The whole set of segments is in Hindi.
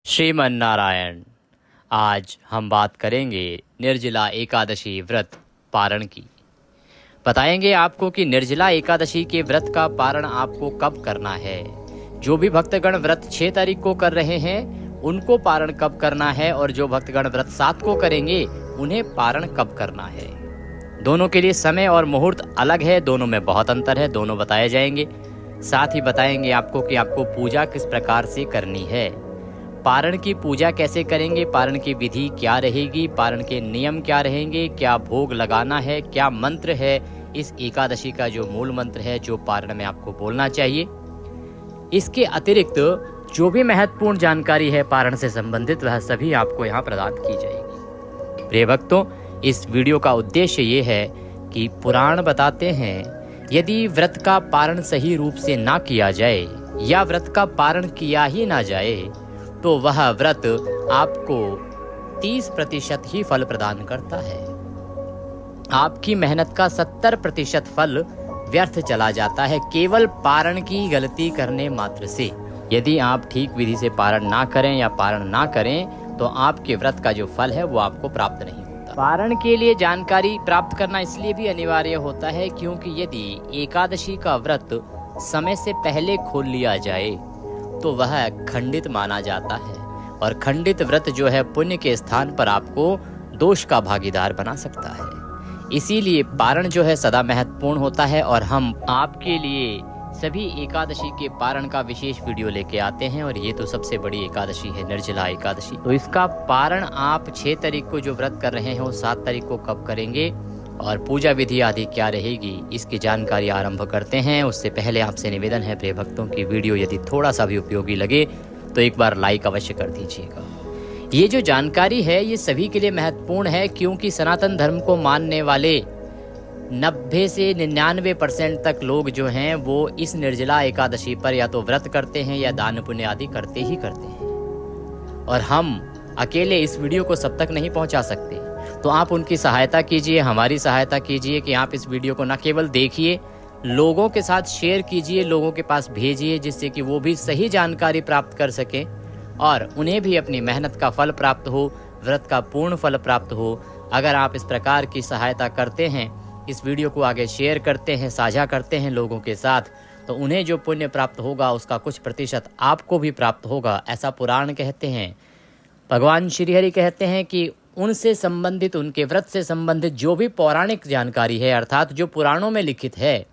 श्रीमन नारायण। आज हम बात करेंगे निर्जला एकादशी व्रत पारण की। बताएंगे आपको कि निर्जला एकादशी के व्रत का पारण आपको कब करना है। जो भी भक्तगण व्रत 6 तारीख को कर रहे हैं उनको पारण कब करना है, और जो भक्तगण व्रत 7 को करेंगे उन्हें पारण कब करना है। दोनों के लिए समय और मुहूर्त अलग है, दोनों में बहुत अंतर है, दोनों बताए जाएंगे। साथ ही बताएंगे आपको कि आपको पूजा किस प्रकार से करनी है, पारण की पूजा कैसे करेंगे, पारण की विधि क्या रहेगी, पारण के नियम क्या रहेंगे, क्या भोग लगाना है, क्या मंत्र है, इस एकादशी का जो मूल मंत्र है जो पारण में आपको बोलना चाहिए। इसके अतिरिक्त जो भी महत्वपूर्ण जानकारी है पारण से संबंधित वह सभी आपको यहाँ प्रदान की जाएगी। प्रिय भक्तों, इस वीडियो का उद्देश्य ये है कि पुराण बताते हैं यदि व्रत का पारण सही रूप से ना किया जाए या व्रत का पारण किया ही ना जाए तो वह व्रत आपको 30% ही फल प्रदान करता है। आपकी मेहनत का 70% फल व्यर्थ चला जाता है केवल पारण की गलती करने मात्र से। यदि आप ठीक विधि से पारण ना करें या पारण ना करें तो आपके व्रत का जो फल है वो आपको प्राप्त नहीं होता। पारण के लिए जानकारी प्राप्त करना इसलिए भी अनिवार्य होता है क्योंकि यदि एकादशी का व्रत समय से पहले खोल लिया जाए तो वह खंडित माना जाता है, और खंडित व्रत जो है पुण्य के स्थान पर आपको दोष का भागीदार बना सकता है। इसीलिए पारण जो है सदा महत्वपूर्ण होता है, और हम आपके लिए सभी एकादशी के पारण का विशेष वीडियो लेके आते हैं। और ये तो सबसे बड़ी एकादशी है निर्जला एकादशी, तो इसका पारण आप 6 तारीख को जो व्रत कर रहे हैं वो 7 तारीख को कब करेंगे और पूजा विधि आदि क्या रहेगी इसकी जानकारी आरंभ करते हैं। उससे पहले आपसे निवेदन है प्रिय भक्तों की वीडियो यदि थोड़ा सा भी उपयोगी लगे तो एक बार लाइक अवश्य कर दीजिएगा। ये जो जानकारी है ये सभी के लिए महत्वपूर्ण है क्योंकि सनातन धर्म को मानने वाले 90 से 99% तक लोग जो हैं वो इस निर्जला एकादशी पर या तो व्रत करते हैं या दान पुण्य आदि करते ही करते हैं, और हम अकेले इस वीडियो को सब तक नहीं पहुंचा सकते। तो आप उनकी सहायता कीजिए, हमारी सहायता कीजिए कि आप इस वीडियो को न केवल देखिए, लोगों के साथ शेयर कीजिए, लोगों के पास भेजिए जिससे कि वो भी सही जानकारी प्राप्त कर सकें और उन्हें भी अपनी मेहनत का फल प्राप्त हो, व्रत का पूर्ण फल प्राप्त हो। अगर आप इस प्रकार की सहायता करते हैं, इस वीडियो को आगे शेयर करते हैं, साझा करते हैं लोगों के साथ, तो उन्हें जो पुण्य प्राप्त होगा उसका कुछ प्रतिशत आपको भी प्राप्त होगा। ऐसा पुराण कहते हैं। भगवान श्री हरि कहते हैं कि उनसे संबंधित, उनके व्रत से संबंधित जो भी पौराणिक जानकारी है अर्थात जो पुराणों में लिखित है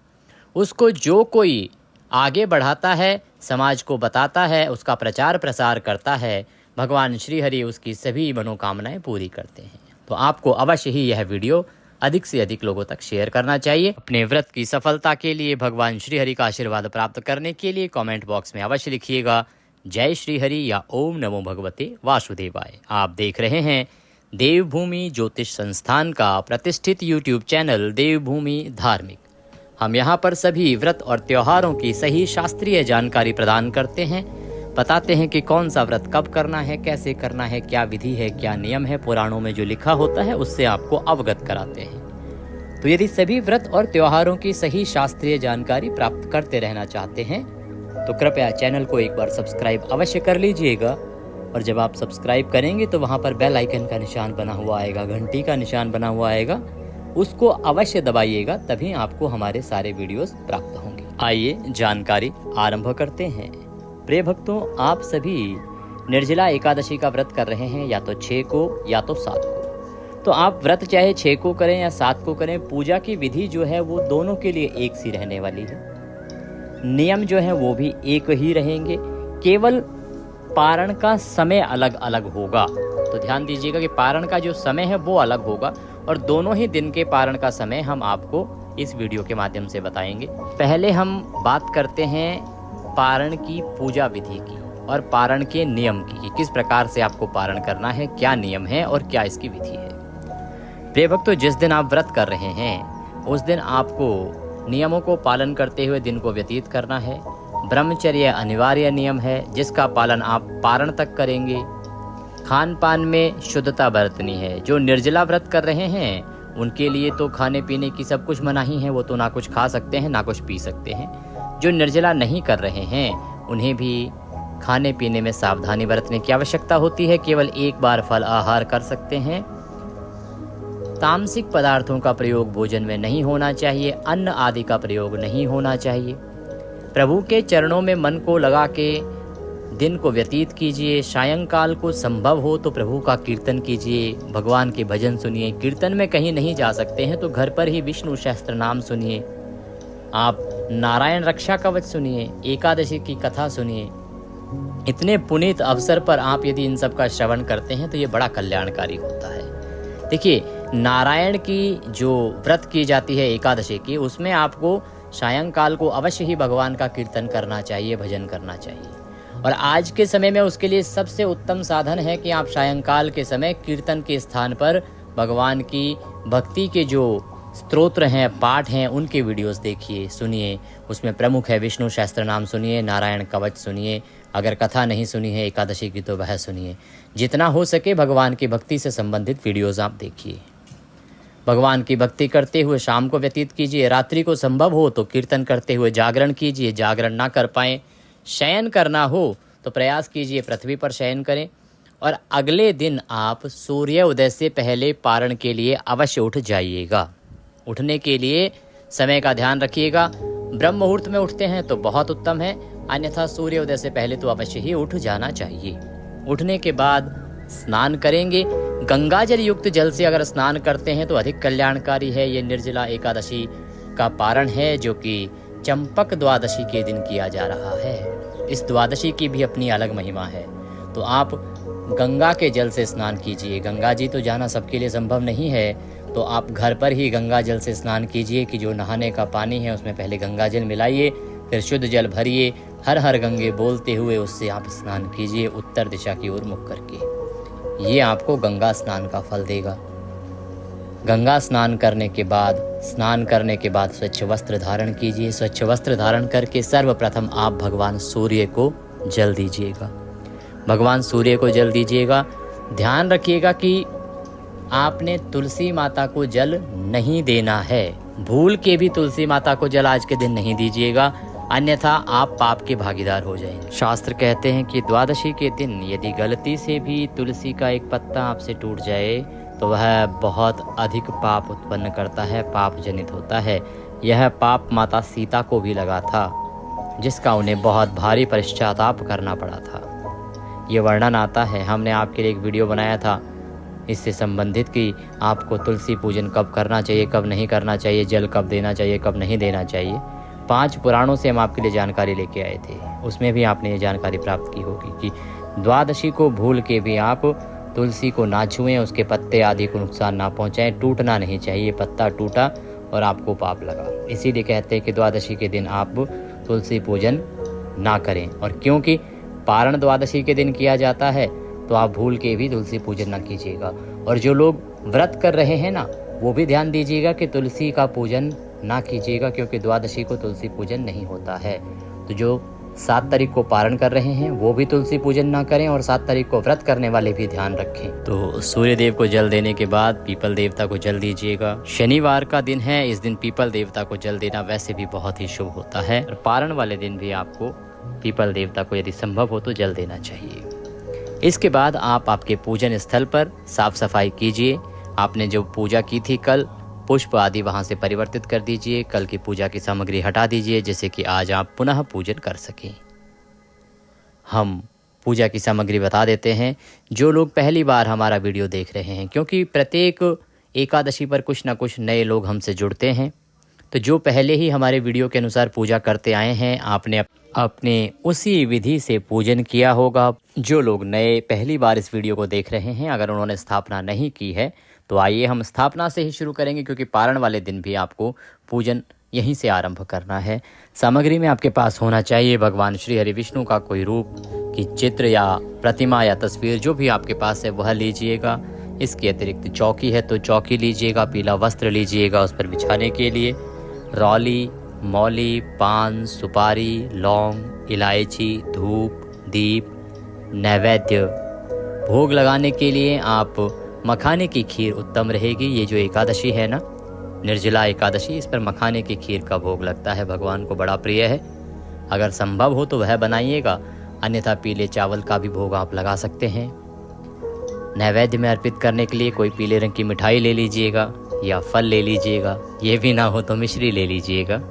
उसको जो कोई आगे बढ़ाता है, समाज को बताता है, उसका प्रचार प्रसार करता है, भगवान श्री हरि उसकी सभी मनोकामनाएं पूरी करते हैं। तो आपको अवश्य ही यह वीडियो अधिक से अधिक लोगों तक शेयर करना चाहिए। अपने व्रत की सफलता के लिए, भगवान श्री हरि का आशीर्वाद प्राप्त करने के लिए कमेंट बॉक्स में अवश्य लिखिएगा जय श्री हरि या ओम नमो भगवते वासुदेवाय। आप देख रहे हैं देवभूमि ज्योतिष संस्थान का प्रतिष्ठित यूट्यूब चैनल देवभूमि धार्मिक। हम यहाँ पर सभी व्रत और त्योहारों की सही शास्त्रीय जानकारी प्रदान करते हैं, बताते हैं कि कौन सा व्रत कब करना है, कैसे करना है, क्या विधि है, क्या नियम है, पुराणों में जो लिखा होता है उससे आपको अवगत कराते हैं। तो यदि सभी व्रत और त्योहारों की सही शास्त्रीय जानकारी प्राप्त करते रहना चाहते हैं तो कृपया चैनल को एक बार सब्सक्राइब अवश्य कर लीजिएगा, और जब आप सब्सक्राइब करेंगे तो वहां पर बेल आइकन का निशान बना हुआ आएगा, घंटी का निशान बना हुआ आएगा, उसको अवश्य दबाइएगा, तभी आपको हमारे सारे वीडियोस प्राप्त होंगे। आइए जानकारी आरंभ करते हैं। प्रिय भक्तों, आप सभी निर्जला एकादशी का व्रत कर रहे हैं या तो 6 को या तो 7 को। तो आप व्रत चाहे 6 को करें या 7 को करें, पूजा की विधि जो है वो दोनों के लिए एक सी रहने वाली है। नियम जो है वो भी एक ही रहेंगे, केवल पारण का समय अलग अलग होगा। तो ध्यान दीजिएगा कि पारण का जो समय है वो अलग होगा, और दोनों ही दिन के पारण का समय हम आपको इस वीडियो के माध्यम से बताएंगे। पहले हम बात करते हैं पारण की पूजा विधि की और पारण के नियम की, कि किस प्रकार से आपको पारण करना है, क्या नियम है और क्या इसकी विधि है। प्रिय भक्तों, जिस दिन आप व्रत कर रहे हैं उस दिन आपको नियमों को पालन करते हुए दिन को व्यतीत करना है। ब्रह्मचर्य अनिवार्य नियम है जिसका पालन आप पारण तक करेंगे। खान पान में शुद्धता बरतनी है। जो निर्जला व्रत कर रहे हैं उनके लिए तो खाने पीने की सब कुछ मनाही है, वो तो ना कुछ खा सकते हैं ना कुछ पी सकते हैं। जो निर्जला नहीं कर रहे हैं उन्हें भी खाने पीने में सावधानी बरतने की आवश्यकता होती है। केवल एक बार फल आहार कर सकते हैं। तामसिक पदार्थों का प्रयोग भोजन में नहीं होना चाहिए। अन्न आदि का प्रयोग नहीं होना चाहिए। प्रभु के चरणों में मन को लगा के दिन को व्यतीत कीजिए। सायंकाल को संभव हो तो प्रभु का कीर्तन कीजिए, भगवान के भजन सुनिए। कीर्तन में कहीं नहीं जा सकते हैं तो घर पर ही विष्णु सहस्त्र नाम सुनिए। आप नारायण रक्षा कवच सुनिए, एकादशी की कथा सुनिए। इतने पुनीत अवसर पर आप यदि इन सब का श्रवण करते हैं तो ये बड़ा कल्याणकारी होता है। देखिए, नारायण की जो व्रत की जाती है एकादशी की, उसमें आपको सायंकाल को अवश्य ही भगवान का कीर्तन करना चाहिए, भजन करना चाहिए। और आज के समय में उसके लिए सबसे उत्तम साधन है कि आप सायंकाल के समय कीर्तन के स्थान पर भगवान की भक्ति के जो स्तोत्र हैं, पाठ हैं, उनके वीडियोस देखिए, सुनिए। उसमें प्रमुख है विष्णु सहस्त्र नाम सुनिए, नारायण कवच सुनिए। अगर कथा नहीं सुनी है एकादशी की तो वह सुनिए। जितना हो सके भगवान की भक्ति से संबंधित वीडियोस आप देखिए। भगवान की भक्ति करते हुए शाम को व्यतीत कीजिए। रात्रि को संभव हो तो कीर्तन करते हुए जागरण कीजिए। जागरण ना कर पाएँ, शयन करना हो तो प्रयास कीजिए पृथ्वी पर शयन करें। और अगले दिन आप सूर्य उदय से पहले पारण के लिए अवश्य उठ जाइएगा। उठने के लिए समय का ध्यान रखिएगा। ब्रह्म मुहूर्त में उठते हैं तो बहुत उत्तम है, अन्यथा सूर्य उदय से पहले तो अवश्य ही उठ जाना चाहिए। उठने के बाद स्नान करेंगे। गंगा जल युक्त जल से अगर स्नान करते हैं तो अधिक कल्याणकारी है। ये निर्जला एकादशी का पारण है जो कि चंपक द्वादशी के दिन किया जा रहा है। इस द्वादशी की भी अपनी अलग महिमा है। तो आप गंगा के जल से स्नान कीजिए। गंगा जी तो जाना सबके लिए संभव नहीं है, तो आप घर पर ही गंगा जल से स्नान कीजिए कि जो नहाने का पानी है उसमें पहले गंगा जल मिलाइए, फिर शुद्ध जल भरिए, हर हर गंगे बोलते हुए उससे आप स्नान कीजिए उत्तर दिशा की ओर मुख करके। ये आपको गंगा स्नान का फल देगा। गंगा स्नान करने के बाद स्वच्छ वस्त्र धारण कीजिए। स्वच्छ वस्त्र धारण करके सर्वप्रथम आप भगवान सूर्य को जल दीजिएगा। भगवान सूर्य को जल दीजिएगा। ध्यान रखिएगा कि आपने तुलसी माता को जल नहीं देना है। भूल के भी तुलसी माता को जल आज के दिन नहीं दीजिएगा, अन्यथा आप पाप के भागीदार हो जाएंगे। शास्त्र कहते हैं कि द्वादशी के दिन यदि गलती से भी तुलसी का एक पत्ता आपसे टूट जाए तो वह बहुत अधिक पाप उत्पन्न करता है, पाप जनित होता है। यह पाप माता सीता को भी लगा था, जिसका उन्हें बहुत भारी पश्चाताप करना पड़ा था। ये वर्णन आता है, हमने आपके लिए एक वीडियो बनाया था इससे संबंधित कि आपको तुलसी पूजन कब करना चाहिए, कब नहीं करना चाहिए, जल कब देना चाहिए, कब नहीं देना चाहिए। 5 पुराणों से हम आपके लिए जानकारी लेके आए थे, उसमें भी आपने ये जानकारी प्राप्त की होगी कि द्वादशी को भूल के भी आप तुलसी को ना छुएं, उसके पत्ते आदि को नुकसान ना पहुंचाएं। टूटना नहीं चाहिए, पत्ता टूटा और आपको पाप लगा। इसीलिए कहते हैं कि द्वादशी के दिन आप तुलसी पूजन ना करें। और क्योंकि पारण द्वादशी के दिन किया जाता है तो आप भूल के भी तुलसी पूजन ना कीजिएगा। और जो लोग व्रत कर रहे हैं ना, वो भी ध्यान दीजिएगा कि तुलसी का पूजन ना कीजिएगा, क्योंकि द्वादशी को तुलसी पूजन नहीं होता है। तो जो 7 तारीख को पारण कर रहे हैं वो भी तुलसी पूजन ना करें, और 7 तारीख को व्रत करने वाले भी ध्यान रखें। तो सूर्य देव को जल देने के बाद पीपल देवता को जल दीजिएगा। शनिवार का दिन है, इस दिन पीपल देवता को जल देना वैसे भी बहुत ही शुभ होता है। और पारण वाले दिन भी आपको पीपल देवता को यदि संभव हो तो जल देना चाहिए। इसके बाद आप आपके पूजन स्थल पर साफ सफाई कीजिए। आपने जो पूजा की थी कल, पुष्प आदि वहां से परिवर्तित कर दीजिए। कल की पूजा की सामग्री हटा दीजिए, जिससे कि आज आप पुनः पूजन कर सकें। हम पूजा की सामग्री बता देते हैं जो लोग पहली बार हमारा वीडियो देख रहे हैं, क्योंकि प्रत्येक एकादशी पर कुछ ना कुछ नए लोग हमसे जुड़ते हैं। तो जो पहले ही हमारे वीडियो के अनुसार पूजा करते आए हैं, आपने अपने उसी विधि से पूजन किया होगा। जो लोग नए पहली बार इस वीडियो को देख रहे हैं, अगर उन्होंने स्थापना नहीं की है तो आइए हम स्थापना से ही शुरू करेंगे, क्योंकि पारण वाले दिन भी आपको पूजन यहीं से आरंभ करना है। सामग्री में आपके पास होना चाहिए भगवान श्री हरि विष्णु का कोई रूप की चित्र या प्रतिमा या तस्वीर, जो भी आपके पास है वह लीजिएगा। इसके अतिरिक्त चौकी है तो चौकी लीजिएगा, पीला वस्त्र लीजिएगा उस पर बिछाने के लिए, रौली, मौली, पान, सुपारी, लौंग, इलायची, धूप, दीप, नैवेद्य। भोग लगाने के लिए आप मखाने की खीर उत्तम रहेगी। ये जो एकादशी है ना, निर्जला एकादशी, इस पर मखाने की खीर का भोग लगता है, भगवान को बड़ा प्रिय है। अगर संभव हो तो वह बनाइएगा, अन्यथा पीले चावल का भी भोग आप लगा सकते हैं। नैवेद्य में अर्पित करने के लिए कोई पीले रंग की मिठाई ले लीजिएगा या फल ले लीजिएगा, ये भी ना हो तो मिश्री ले लीजिएगा।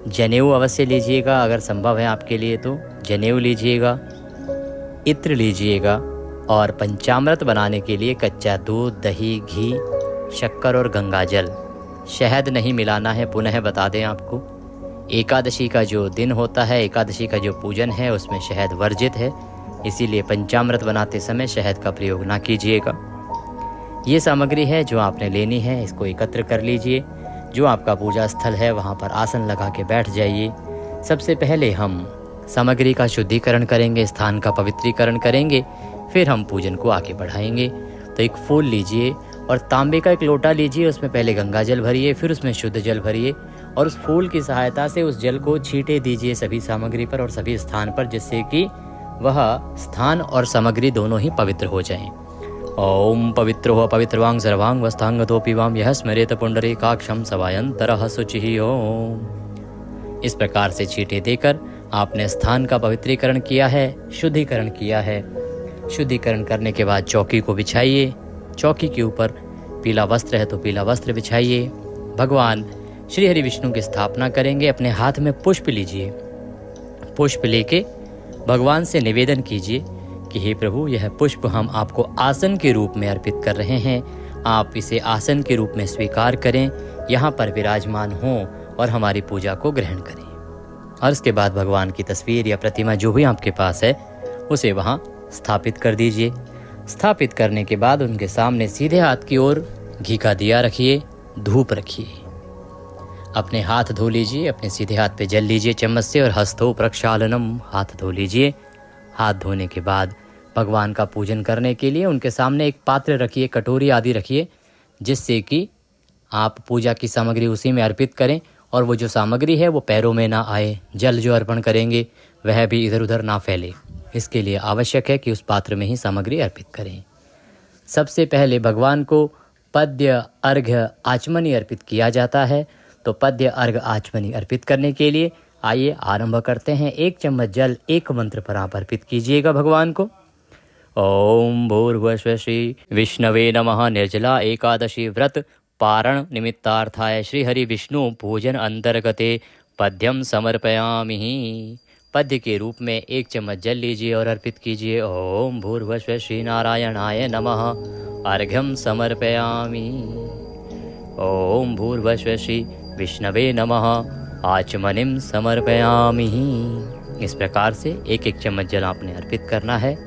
जनेऊ अवश्य लीजिएगा, अगर संभव है आपके लिए तो जनेऊ लीजिएगा। इत्र लीजिएगा और पंचामृत बनाने के लिए कच्चा दूध, दही, घी, शक्कर और गंगाजल, शहद नहीं मिलाना है। पुनः बता दें आपको, एकादशी का जो दिन होता है, एकादशी का जो पूजन है, उसमें शहद वर्जित है, इसीलिए पंचामृत बनाते समय शहद का प्रयोग ना कीजिएगा। ये सामग्री है जो आपने लेनी है, इसको एकत्र कर लीजिए। जो आपका पूजा स्थल है वहाँ पर आसन लगा के बैठ जाइए। सबसे पहले हम सामग्री का शुद्धिकरण करेंगे, स्थान का पवित्रीकरण करेंगे, फिर हम पूजन को आगे बढ़ाएंगे। तो एक फूल लीजिए और तांबे का एक लोटा लीजिए, उसमें पहले गंगा जल भरिए, फिर उसमें शुद्ध जल भरिए और उस फूल की सहायता से उस जल को छींटे दीजिए सभी सामग्री पर और सभी स्थान पर, जिससे कि वह स्थान और सामग्री दोनों ही पवित्र हो जाएं। ओम पवित्र हो पवित्रवांग सर्वांग वस्तांगतोपि वाम यह स्मरेत पुंडरीकाक्षं सवायंतरः शुचिः ओम। इस प्रकार से छींटे देकर आपने स्थान का पवित्रीकरण किया है, शुद्धिकरण किया है। शुद्धिकरण करने के बाद चौकी को बिछाइए। चौकी के ऊपर पीला वस्त्र है तो पीला वस्त्र बिछाइए। भगवान श्री हरि विष्णु की स्थापना करेंगे। अपने हाथ में पुष्प लीजिए। पुष्प लेके भगवान से निवेदन कीजिए कि हे प्रभु, यह पुष्प हम आपको आसन के रूप में अर्पित कर रहे हैं, आप इसे आसन के रूप में स्वीकार करें, यहाँ पर विराजमान हों और हमारी पूजा को ग्रहण करें। और इसके बाद भगवान की तस्वीर या प्रतिमा जो भी आपके पास है उसे वहाँ स्थापित कर दीजिए। स्थापित करने के बाद उनके सामने सीधे हाथ की ओर घी का दिया रखिए, धूप रखिए। अपने हाथ धो लीजिए, अपने सीधे हाथ पे जल लीजिए चम्मच से और हस्तो प्रक्षालनम, हाथ धो लीजिए। हाथ धोने के बाद भगवान का पूजन करने के लिए उनके सामने एक पात्र रखिए, कटोरी आदि रखिए, जिससे कि आप पूजा की सामग्री उसी में अर्पित करें और वो जो सामग्री है वो पैरों में ना आए। जल जो अर्पण करेंगे वह भी इधर उधर ना फैले, इसके लिए आवश्यक है कि उस पात्र में ही सामग्री अर्पित करें। सबसे पहले भगवान को पद्य, अर्घ्य, आचमनी अर्पित किया जाता है। तो पद्य, अर्घ्य, आचमनी अर्पित करने के लिए आइए आरंभ करते हैं। 1 चम्मच जल एक मंत्र पर आप अर्पित कीजिएगा भगवान को। ओम भूर्भुवः श्री विष्णवे नमः। निर्जला एकादशी व्रत पारण निमित्तार्थाय श्री हरि विष्णु पूजन अंतर्गते पद्यम समर्पयामि। पद्य के रूप में 1 चम्मच जल लीजिए और अर्पित कीजिए। ओम भूर्भुवः श्री नारायणाय नमः अर्घ्यम समर्पयामि। ओम भूर्भुवः श्री विष्णवे नमः आचमनिम समर्पयामि। इस प्रकार से 1-1 चम्मच जल आपने अर्पित करना है।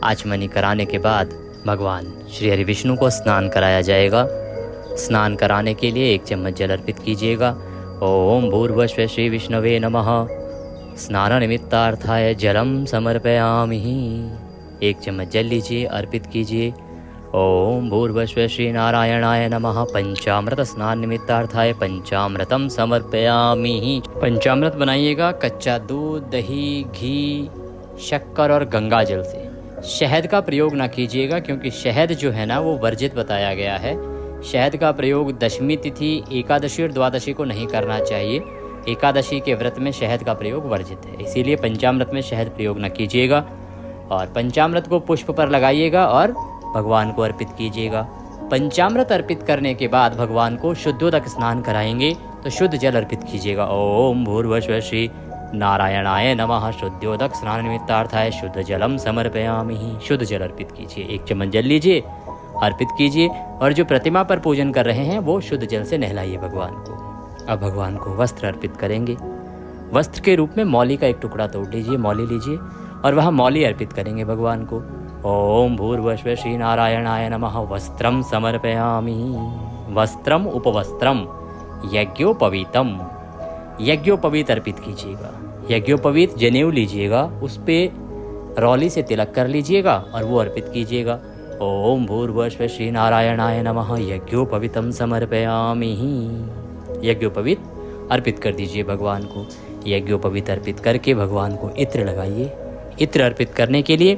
आचमनी कराने के बाद भगवान श्री हरि विष्णु को स्नान कराया जाएगा। स्नान कराने के लिए 1 चम्मच जल अर्पित कीजिएगा। ओम भूर्भुवः श्री विष्णवे नमः स्नान निमित्तार्थाय जलम समर्पयामि। 1 चम्मच जल लीजिए, अर्पित कीजिए। ओम भूर्भुवः श्री नारायणाय नमः पंचामृत स्नान निमित्तार्थाय पंचामृतम समर्पयामि। पंचामृत बनाइएगा कच्चा दूध, दही, घी, शक्कर और गंगा जल से। शहद का प्रयोग ना कीजिएगा, क्योंकि शहद जो है ना वो वर्जित बताया गया है। शहद का प्रयोग दशमी तिथि, एकादशी और द्वादशी को नहीं करना चाहिए। एकादशी के व्रत में शहद का प्रयोग वर्जित है, इसीलिए पंचामृत में शहद प्रयोग न कीजिएगा। और पंचामृत को पुष्प पर लगाइएगा और भगवान को अर्पित कीजिएगा। पंचामृत अर्पित करने के बाद भगवान को शुद्धोदक स्नान कराएंगे, तो शुद्ध जल अर्पित कीजिएगा। ओम भूर्भुवः श्री नारायणाय नमः शुद्धोदक स्नान निमित्तार्थाय शुद्ध जलम समर्पयामि। शुद्ध जल अर्पित कीजिए। 1 चम्मच जल लीजिए, अर्पित कीजिए और जो प्रतिमा पर पूजन कर रहे हैं वो शुद्ध जल से नहलाइए भगवान को। अब भगवान को वस्त्र अर्पित करेंगे। वस्त्र के रूप में मौली का एक टुकड़ा तोड़ लीजिए, मौली लीजिए और वह मौली अर्पित करेंगे भगवान को। ओम भूर्भुवः श्री नारायणाय नमः वस्त्रम समर्पयामि। वस्त्रम उपवस्त्रम यज्ञोपवीतम। यज्ञोपवीत अर्पित कीजिएगा। यज्ञोपवीत जनेऊ लीजिएगा, उस पे रौली से तिलक कर लीजिएगा और वो अर्पित कीजिएगा। ओम भूर्भुवः श्री नारायणाय नमः यज्ञोपवीतम समर्पयामि। यज्ञोपवीत अर्पित कर दीजिए भगवान को। यज्ञोपवीत अर्पित करके भगवान को इत्र लगाइए। इत्र अर्पित करने के लिए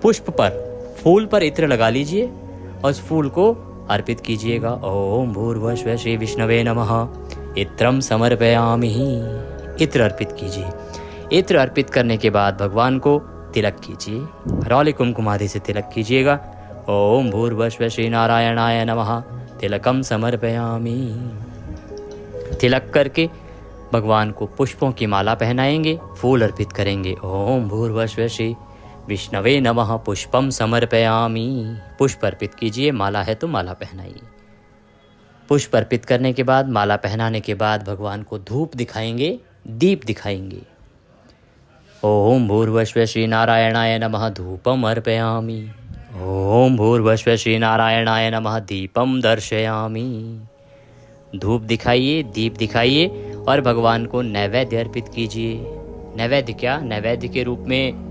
पुष्प पर, फूल पर इत्र लगा लीजिए और उस फूल को अर्पित कीजिएगा। ओम भूर्भुवः श्री विष्णवे नमः इत्रम समर्पयामि। इत्र अर्पित कीजिए। इत्र अर्पित करने के बाद भगवान को तिलक कीजिए। रौली कुमकुम आदि से तिलक कीजिएगा। ओम भूर्भुवः श्री नारायणाय नमः तिलकम समर्पयामि। तिलक करके भगवान को पुष्पों की माला पहनाएंगे, फूल अर्पित करेंगे। ओम भूर्भुवः श्री विष्णवे नमः पुष्पम समर्पयामि। पुष्प अर्पित कीजिए, माला है तो माला पहनाइए। पुष्प अर्पित करने के बाद, माला पहनाने के बाद भगवान को धूप दिखाएंगे, दीप दिखाएंगे। ओम भूर्भुवः श्री नारायणाय नमः धूपम अर्पयामि। ओम भूर्भुवः श्री नारायणाय नमः दीपम दर्शयामि। धूप दिखाइए, दीप दिखाइए और भगवान को नैवेद्य अर्पित कीजिए। नैवेद्य क्या? नैवेद्य के रूप में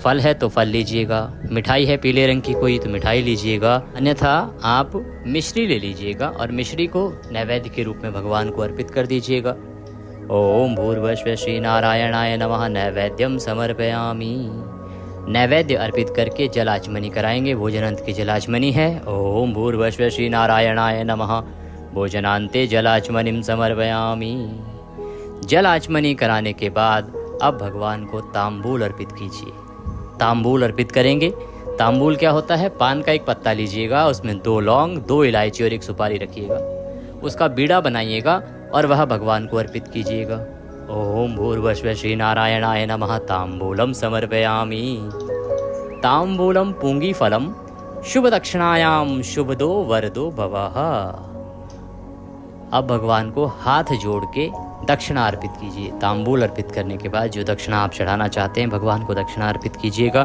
फल है तो फल लीजिएगा, मिठाई है पीले रंग की कोई तो मिठाई लीजिएगा, अन्यथा आप मिश्री ले लीजिएगा और मिश्री को नैवेद्य के रूप में भगवान को अर्पित कर दीजिएगा। ओम भूर्भुवः श्री नारायणाय नमः नैवेद्यम समर्पयामि। नैवेद्य अर्पित करके जलाचमनी कराएंगे। भोजनांत की जलाचमनी है। ओम भूर्भुवः श्री नारायणाय नमः भोजनांते जलाचमनिम समर्पयामि। जलाचमनी कराने के बाद अब भगवान को तांबूल अर्पित कीजिए। तांबूल अर्पित करेंगे। तांबूल क्या होता है? पान का एक पत्ता लीजिएगा, उसमें 2 लौंग, 2 इलायची और 1 सुपारी रखिएगा, उसका बीड़ा बनाइएगा और वह भगवान को अर्पित कीजिएगा। ओम भूर्भुवः श्री नारायणाय नमः तांबूलम समर्पयामि। तांबूलम पूंगी फलम शुभ दक्षिणायाम शुभदो वरदो भवः। अब भगवान को हाथ जोड़ के दक्षिणा अर्पित कीजिए। तांबूल अर्पित करने के बाद जो दक्षिणा आप चढ़ाना चाहते हैं भगवान को दक्षिणा अर्पित कीजिएगा।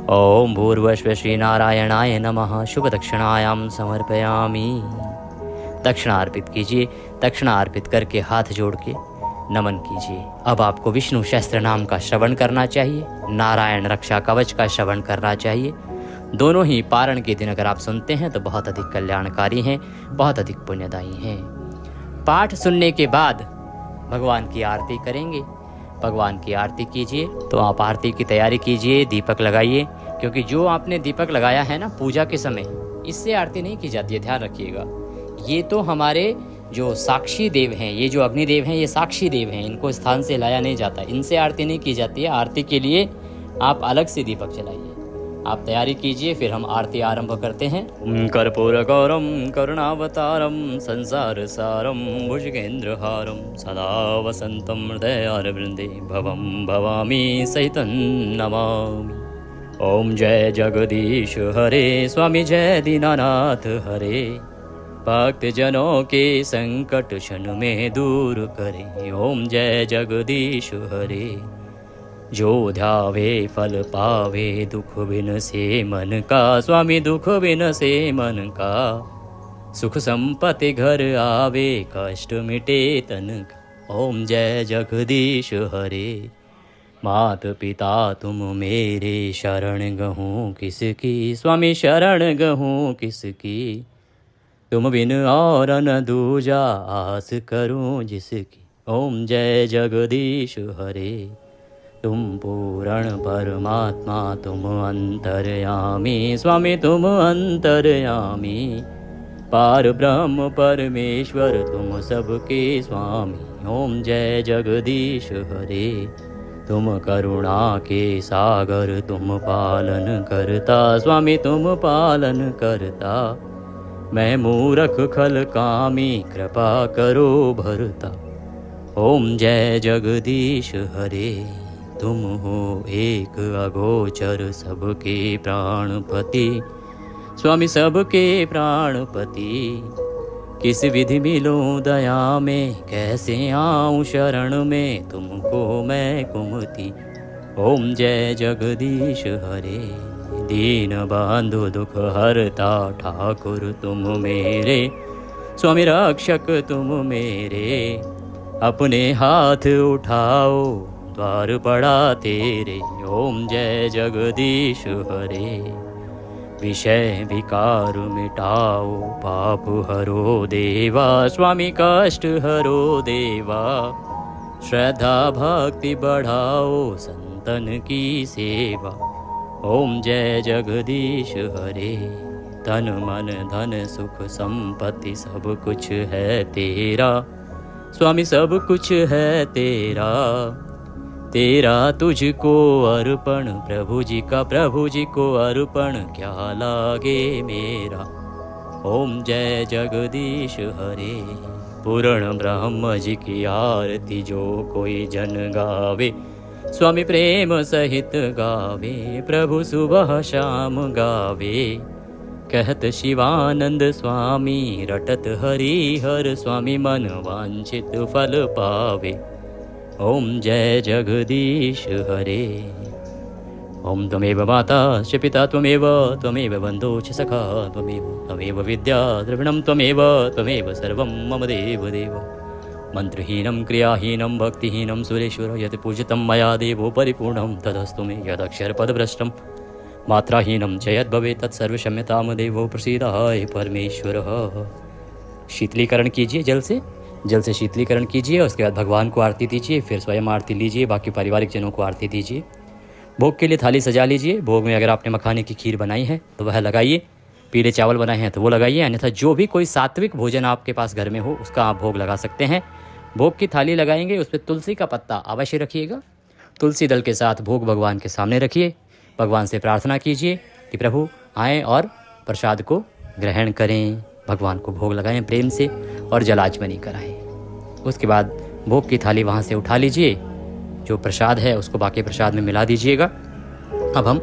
ओम भूर्भुवः श्री नारायणाय नमः शुभ दक्षिणायाम समर्पयामि। दक्षिणा अर्पित कीजिए। दक्षिणा अर्पित करके हाथ जोड़ के नमन कीजिए। अब आपको विष्णु सहस्त्र नाम का श्रवण करना चाहिए, नारायण रक्षा कवच का श्रवण करना चाहिए। दोनों ही पारण के दिन अगर आप सुनते हैं तो बहुत अधिक कल्याणकारी हैं, बहुत अधिक पुण्यदायी हैं। पाठ सुनने के बाद भगवान की आरती करेंगे। भगवान की आरती कीजिए तो आप आरती की तैयारी कीजिए, दीपक लगाइए, क्योंकि जो आपने दीपक लगाया है ना पूजा के समय, इससे आरती नहीं की जाती है, ध्यान रखिएगा। ये तो हमारे जो साक्षी देव हैं, ये जो अग्निदेव हैं, ये साक्षी देव हैं, इनको स्थान से लाया नहीं जाता, इनसे आरती नहीं की जाती है। आरती के लिए आप अलग से दीपक जलाइए। आप तैयारी कीजिए, फिर हम आरती आरंभ करते हैं। कर्पूरगौरम करुणावतारम संसार सारम भुजगेंद्रहारम सदा वसंतम हृदयारविंदे भवम भवामी सहितं नमामि। ओम जय जगदीश हरे स्वामी जय दीनानाथ हरे, भक्त जनों के संकट क्षण में दूर करे। ओम जय जगदीश हरे, जो ध्यावे फल पावे दुख बिन से मन का, स्वामी दुख बिन से मन का, सुख संपत्ति घर आवे कष्ट मिटे तन का। ओम जय जगदीश हरे, मात पिता तुम मेरे शरण गहूँ किसकी, स्वामी शरण गहूँ किसकी, तुम बिन और न दूजा आस करूं जिसकी। ओम जय जगदीश हरे, तुम पूर्ण परमात्मा तुम अंतर्यामी, स्वामी तुम अंतर्यामी, पार ब्रह्म परमेश्वर तुम सबके स्वामी। ओम जय जगदीश हरे, तुम करुणा के सागर तुम पालन करता, स्वामी तुम पालन करता, मैं मूरख खल कामी कृपा करो भरता। ओम जय जगदीश हरे, तुम हो एक अगोचर सबके प्राणपति, स्वामी सबके प्राणपति, किस विधि मिलूं दया में, कैसे आऊं शरण में, तुमको मैं कुमति। ओम जय जगदीश हरे, दीन बंधु दुख हरता ठाकुर तुम मेरे, स्वामी रक्षक तुम मेरे, अपने हाथ उठाओ द्वार बड़ा तेरे। ओम जय जगदीश हरे, विषय विकार मिटाओ पाप हरो देवा, स्वामी कष्ट हरो देवा, श्रद्धा भक्ति बढ़ाओ संतन की सेवा। ओम जय जगदीश हरे, तन मन धन सुख संपत्ति सब कुछ है तेरा, स्वामी सब कुछ है तेरा, तेरा तुझको अर्पण प्रभु जी को अर्पण क्या लागे मेरा। ओम जय जगदीश हरे। पूर्ण ब्रह्म जी की आरती जो कोई जन गावे, स्वामी प्रेम सहित गावे, प्रभु सुबह शाम गावे। कहत शिवानंद स्वामी रटत हरि हर स्वामी, मन वांछित फल पावे। ओम जय जगदीश हरे। ओम त्वमेव माता च पिता त्वमेव बन्धो च सखा त्वमेव विद्या द्रविणं त्वमेव सर्वं मम देव। मंत्रहीनं क्रियाहीनं भक्तिहीनं सुरेश्वर यत् पूजितं मया देवो परिपूर्णं तदस्तु मे। यदक्षरपदभ्रष्टं मात्राहीनं च यद्भवेत् तत्सर्वक्षम्यतां देवो प्रसीदाय परमेश्वरः। शीतलीकरण कीजिए जल से शीतलीकरण कीजिए। उसके बाद भगवान को आरती दीजिए, फिर स्वयं आरती लीजिए, बाकी पारिवारिक जनों को आरती दीजिए। भोग के लिए थाली सजा लीजिए। भोग में अगर आपने मखाने की खीर बनाई है तो वह लगाइए, पीले चावल बनाए हैं तो वो लगाइए, अन्यथा जो भी कोई सात्विक भोजन आपके पास घर में हो उसका आप भोग लगा सकते हैं। भोग की थाली लगाएंगे, उस पर तुलसी का पत्ता अवश्य रखिएगा। तुलसी दल के साथ भोग भगवान के सामने रखिए। भगवान से प्रार्थना कीजिए कि प्रभु आएँ और प्रसाद को ग्रहण करें। भगवान को भोग लगाएं प्रेम से और जलाचमनी कराएं। उसके बाद भोग की थाली वहाँ से उठा लीजिए, जो प्रसाद है उसको बाकी प्रसाद में मिला दीजिएगा। अब हम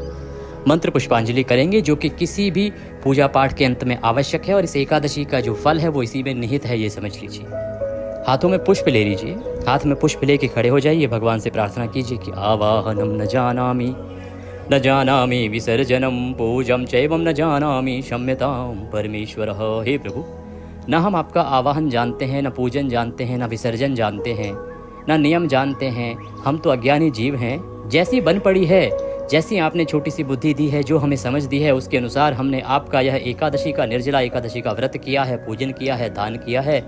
मंत्र पुष्पांजलि करेंगे, जो कि किसी भी पूजा पाठ के अंत में आवश्यक है, और इस एकादशी का जो फल है वो इसी में निहित है, ये समझ लीजिए। हाथों में पुष्प ले लीजिए, हाथ में पुष्प लेके खड़े हो जाइए। भगवान से प्रार्थना कीजिए कि आवाहनम न जानामि विसर्जनम पूजम चैवम न जानामि क्षम्यताम परमेश्वरः। हे प्रभु, न हम आपका आवाहन जानते हैं, न पूजन जानते हैं, न विसर्जन जानते हैं, न नियम जानते हैं। हम तो अज्ञानी जीव हैं। जैसी बन पड़ी है, जैसी आपने छोटी सी बुद्धि दी है, जो हमें समझ दी है, उसके अनुसार हमने आपका यह एकादशी का, निर्जला एकादशी का व्रत किया है, पूजन किया है, दान किया है।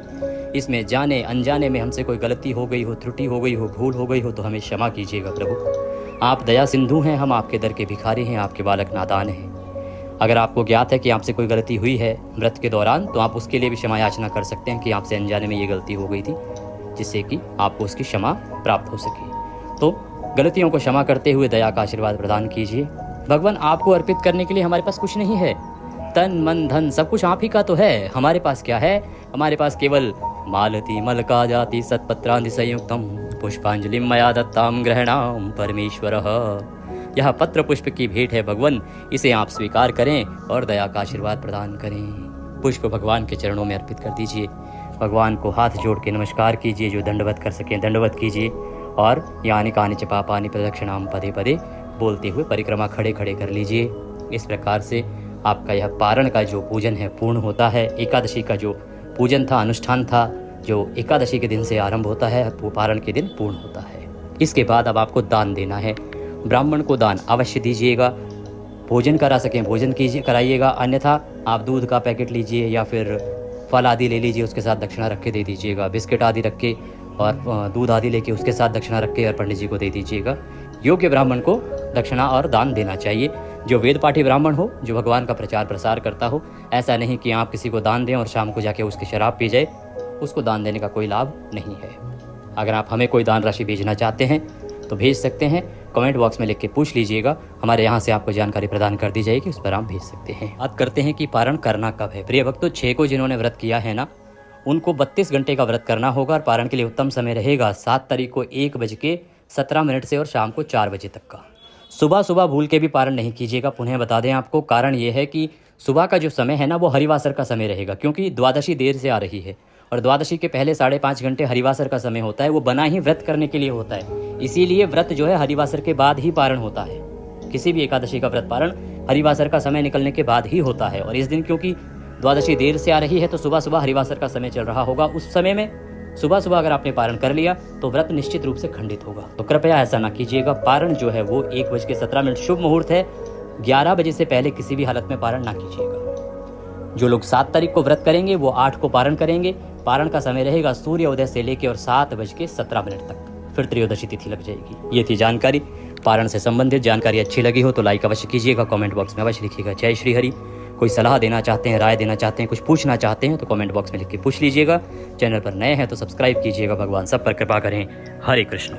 इसमें जाने अनजाने में हमसे कोई गलती हो गई हो, त्रुटि हो गई हो, भूल हो गई हो तो हमें क्षमा कीजिएगा प्रभु। आप दया सिंधु हैं, हम आपके दर के भिखारी हैं, आपके बालक नादान हैं। अगर आपको ज्ञात है कि आपसे कोई गलती हुई है व्रत के दौरान, तो आप उसके लिए भी क्षमा याचना कर सकते हैं कि आपसे अनजाने में ये गलती हो गई थी, जिससे कि आपको उसकी क्षमा प्राप्त हो सके। तो गलतियों को क्षमा करते हुए दया का आशीर्वाद प्रदान कीजिए। भगवान, आपको अर्पित करने के लिए हमारे पास कुछ नहीं है। तन मन धन सब कुछ आप ही का तो है। हमारे पास क्या है? हमारे पास केवल मालती मलका जाति सत्पत्रांधि संयुक्तम पुष्पांजलि मया दत्ताम ग्रहणाम परमेश्वरः। यह पत्र पुष्प की भेंट है भगवान, इसे आप स्वीकार करें और दया का आशीर्वाद प्रदान करें। पुष्प भगवान के चरणों में अर्पित कर दीजिए। भगवान को हाथ जोड़ के नमस्कार कीजिए, जो दंडवत कर सकें दंडवत कीजिए, और यानी कानि च पापानि प्रदक्षिणाम पदे पदे बोलते हुए परिक्रमा खड़े खड़े कर लीजिए। इस प्रकार से आपका यह पारण का जो पूजन है पूर्ण होता है। एकादशी का जो पूजन था, अनुष्ठान था, जो एकादशी के दिन से आरंभ होता है, वो पारण के दिन पूर्ण होता है। इसके बाद अब आपको दान देना है। ब्राह्मण को दान अवश्य दीजिएगा। भोजन करा सकें भोजन कीजिए, कराइएगा, अन्यथा आप दूध का पैकेट लीजिए या फिर फल आदि ले लीजिए, उसके साथ दक्षिणा रख के दे दीजिएगा। बिस्किट आदि रख के और दूध आदि लेके उसके साथ दक्षिणा रख के और पंडित जी को दे दीजिएगा। योग्य ब्राह्मण को दक्षिणा और दान देना चाहिए, जो वेद पाठी ब्राह्मण हो, जो भगवान का प्रचार प्रसार करता हो। ऐसा नहीं कि आप किसी को दान दें और शाम को जाके उसकी शराब पी जाए, उसको दान देने का कोई लाभ नहीं है। अगर आप हमें कोई दान राशि भेजना चाहते हैं तो भेज सकते हैं। कमेंट बॉक्स में लिख के पूछ लीजिएगा, हमारे यहाँ से आपको जानकारी प्रदान कर दी जाएगी, उस पर आप भेज सकते हैं। बात करते हैं कि पारण करना कब है। प्रिय भक्तों, 6 को जिन्होंने व्रत किया है ना, उनको 32 घंटे का व्रत करना होगा, और पारण के लिए उत्तम समय रहेगा 7 तारीख को 1:17 से और शाम को 4 बजे तक का। सुबह सुबह भूल के भी पारण नहीं कीजिएगा। पुनः बता दें आपको, कारण ये है कि सुबह का जो समय है ना, वो हरिवासर का समय रहेगा, क्योंकि द्वादशी देर से आ रही है, और द्वादशी के पहले 5.5 घंटे हरिवासर का समय होता है। वो बना ही व्रत करने के लिए होता है, इसीलिए व्रत जो है हरिवासर के बाद ही पारण होता है। किसी भी एकादशी का व्रत पारण हरिवासर का समय निकलने के बाद ही होता है। और इस दिन क्योंकि द्वादशी देर से आ रही है, तो सुबह सुबह हरिवासर का समय चल रहा होगा। उस समय में सुबह सुबह अगर आपने पारण कर लिया तो व्रत निश्चित रूप से खंडित होगा। तो कृपया ऐसा ना कीजिएगा। पारण जो है वो 1:17 शुभ मुहूर्त है। 11 बजे से पहले किसी भी हालत में पारण ना कीजिएगा। जो लोग 7 तारीख को व्रत करेंगे वो 8 को पारण करेंगे। पारण का समय रहेगा सूर्य उदय से लेकर और 7:17 तक, फिर त्रयोदशी तिथि लग जाएगी। ये थी जानकारी। पारण से संबंधित जानकारी अच्छी लगी हो तो लाइक अवश्य कीजिएगा, कमेंट बॉक्स में अवश्य लिखिएगा जय श्री हरि। कोई सलाह देना चाहते हैं, राय देना चाहते हैं, कुछ पूछना चाहते हैं तो कमेंट बॉक्स में लिख के पूछ लीजिएगा। चैनल पर नए हैं तो सब्सक्राइब कीजिएगा। भगवान सब पर कृपा करें। हरे कृष्ण।